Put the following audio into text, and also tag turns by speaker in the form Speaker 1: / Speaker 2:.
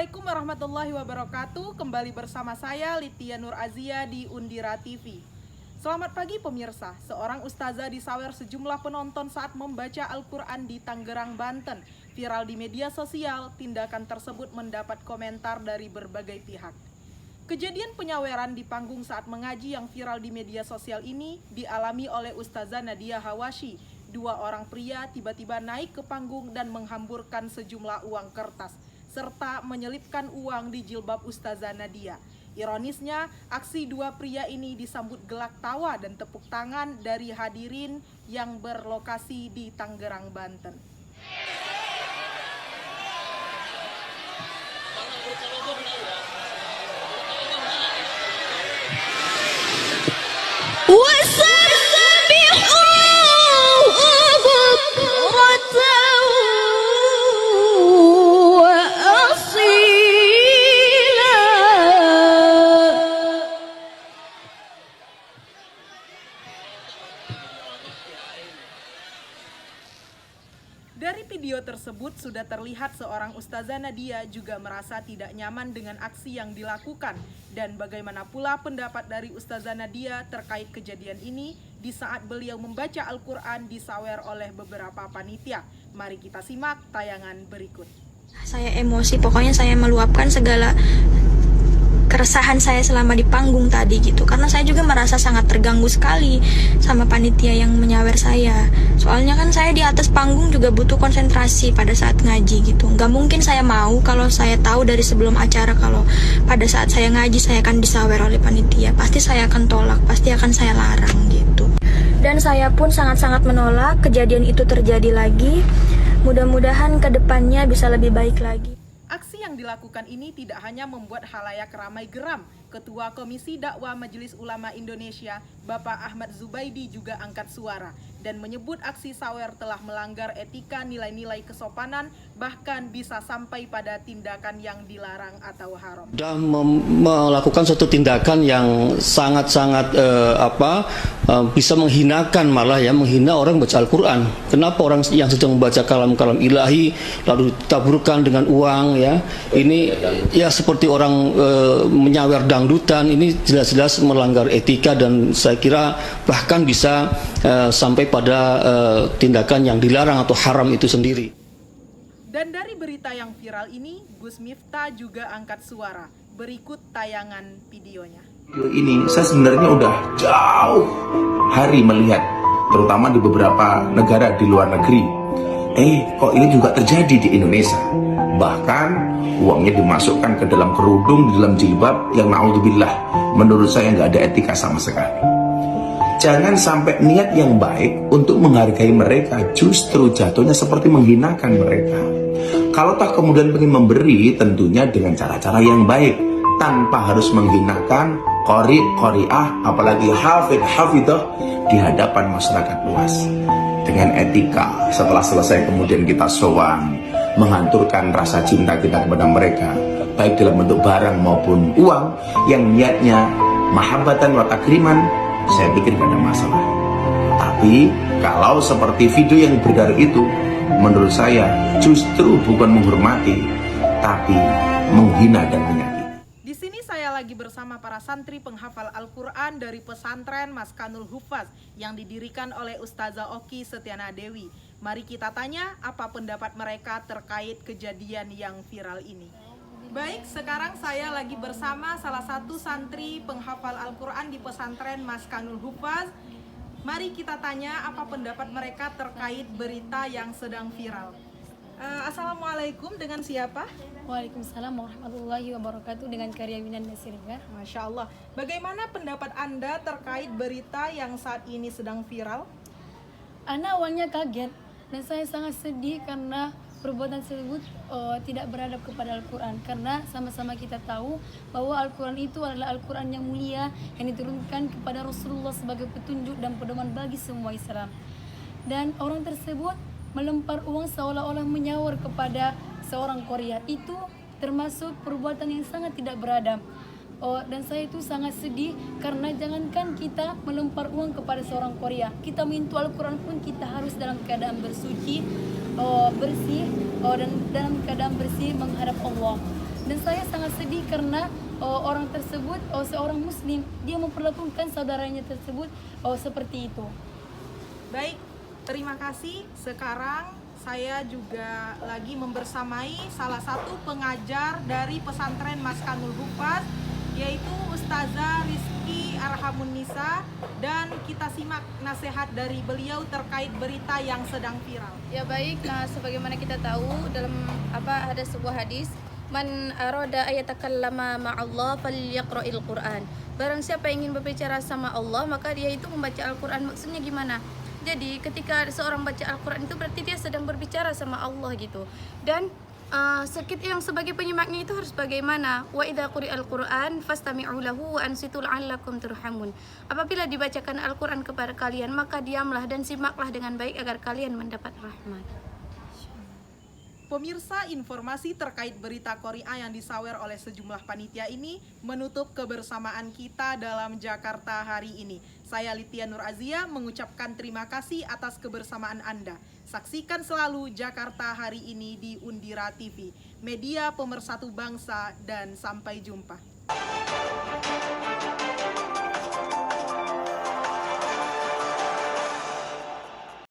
Speaker 1: Assalamualaikum warahmatullahi wabarakatuh. Kembali bersama saya Litia Nur Azia di Undira TV. Selamat pagi pemirsa. Seorang ustazah disawer sejumlah penonton saat membaca Al-Quran di Tangerang, Banten. Viral di media sosial, tindakan tersebut mendapat komentar dari berbagai pihak. Kejadian penyaweran di panggung saat mengaji yang viral di media sosial ini dialami oleh Ustazah Nadia Hawashi. Dua orang pria tiba-tiba naik ke panggung dan menghamburkan sejumlah uang kertas serta menyelipkan uang di jilbab Ustazah Nadia. Ironisnya, aksi dua pria ini disambut gelak tawa dan tepuk tangan dari hadirin yang berlokasi di Tangerang, Banten. Dari video tersebut sudah terlihat seorang Ustazah Nadia juga merasa tidak nyaman dengan aksi yang dilakukan. Dan bagaimana pula pendapat dari Ustazah Nadia terkait kejadian ini di saat beliau membaca Al-Quran disawer oleh beberapa panitia. Mari kita simak tayangan berikut.
Speaker 2: Saya emosi, pokoknya saya meluapkan segala keresahan saya selama di panggung tadi gitu, karena saya juga merasa sangat terganggu sekali sama panitia yang menyawer saya. Soalnya kan saya di atas panggung juga butuh konsentrasi pada saat ngaji gitu. Nggak mungkin saya mau kalau saya tahu dari sebelum acara kalau pada saat saya ngaji saya akan disawer oleh panitia. Pasti saya akan tolak, pasti akan saya larang gitu. Dan saya pun sangat-sangat menolak kejadian itu terjadi lagi. Mudah-mudahan kedepannya bisa lebih baik lagi.
Speaker 1: Aksi yang dilakukan ini tidak hanya membuat halayak ramai geram. Ketua Komisi Dakwah Majelis Ulama Indonesia, Bapak Ahmad Zubaidi juga angkat suara dan menyebut aksi sawer telah melanggar etika, nilai-nilai kesopanan, bahkan bisa sampai pada tindakan yang dilarang atau haram.
Speaker 3: Sudah melakukan suatu tindakan yang sangat-sangat bisa menghinakan, malah ya menghina orang baca Al-Quran. Kenapa orang yang sedang membaca kalam-kalam ilahi lalu ditaburkan dengan uang ya? Ini ya seperti orang menyawer dangdutan. Ini jelas-jelas melanggar etika dan saya kira bahkan bisa sampai pada tindakan yang dilarang atau haram itu sendiri.
Speaker 1: Dan dari berita yang viral ini, Gus Miftah juga angkat suara. Berikut tayangan videonya.
Speaker 4: Ini saya sebenarnya udah jauh hari melihat, terutama di beberapa negara di luar negeri. Kok ini juga terjadi di Indonesia? Bahkan uangnya dimasukkan ke dalam kerudung, di dalam jilbab, yang naudzubillah, menurut saya nggak ada etika sama sekali. Jangan sampai niat yang baik untuk menghargai mereka justru jatuhnya seperti menghinakan mereka. Kalau tak kemudian ingin memberi, tentunya dengan cara-cara yang baik, tanpa harus menghinakan qari'ah, apalagi hafidah di hadapan masyarakat luas. Dengan etika, setelah selesai kemudian kita sowan, menghancurkan rasa cinta kita kepada mereka, baik dalam bentuk barang maupun uang, yang niatnya mahabbatan wa takriman, saya pikir gak ada masalah. Tapi kalau seperti video yang beredar itu, menurut saya justru bukan menghormati, tapi menghina dan menyakiti.
Speaker 1: Di sini saya lagi bersama para santri penghafal Al-Quran dari pesantren Maskanul Hufaz yang didirikan oleh Ustazah Oki Setiana Dewi. Mari kita tanya apa pendapat mereka terkait kejadian yang viral ini. Baik, sekarang saya lagi bersama salah satu santri penghafal Al-Quran di pesantren Maskanul Hufaz. Mari kita tanya apa pendapat mereka terkait berita yang sedang viral. Assalamualaikum, dengan siapa?
Speaker 5: Waalaikumsalam warahmatullahi wabarakatuh, dengan Karya Winan Nasirga.
Speaker 1: Masya Allah. Bagaimana pendapat Anda terkait berita yang saat ini sedang viral?
Speaker 5: Ana awalnya kaget dan saya sangat sedih karena perbuatan tersebut tidak beradab kepada Al-Quran. Karena sama-sama kita tahu bahwa Al-Quran itu adalah Al-Quran yang mulia yang diturunkan kepada Rasulullah sebagai petunjuk dan pedoman bagi semua Islam. Dan orang tersebut melempar uang seolah-olah menyawar kepada seorang Korea. Itu termasuk perbuatan yang sangat tidak beradab. Dan saya itu sangat sedih karena jangankan kita melempar uang kepada seorang Korea, kita menyentuh Al-Quran pun kita harus dalam keadaan bersuci, bersih, dan dalam keadaan bersih menghadap Allah. Dan saya sangat sedih karena orang tersebut seorang muslim, dia memperlakukan saudaranya tersebut seperti itu.
Speaker 1: Baik, terima kasih. Sekarang saya juga lagi membersamai salah satu pengajar dari pesantren Maskanul Hufaz, yaitu Ustazah Rizky Arhamunisa, dan kita simak nasihat dari beliau terkait berita yang sedang viral.
Speaker 6: Ya baik, nah sebagaimana kita tahu dalam ada sebuah hadis, man arada ayatakallama ma'allah falyaqra'il Qur'an. Barang siapa yang ingin berbicara sama Allah, maka dia itu membaca Al-Qur'an. Maksudnya gimana? Jadi ketika seorang baca Al-Quran itu berarti dia sedang berbicara sama Allah gitu. Dan yang sebagai penyimaknya itu harus bagaimana? Wa idza quri'al Qur'an fastami'u lahu wa ansitu la'allakum turhamun. Apabila dibacakan Al-Quran kepada kalian, maka diamlah dan simaklah dengan baik agar kalian mendapat rahmat.
Speaker 1: Pemirsa, informasi terkait berita Qori'ah yang disawer oleh sejumlah panitia ini menutup kebersamaan kita dalam Jakarta hari ini. Saya Litia Nur Azia mengucapkan terima kasih atas kebersamaan Anda. Saksikan selalu Jakarta hari ini di Undira TV, media pemersatu bangsa, dan sampai jumpa.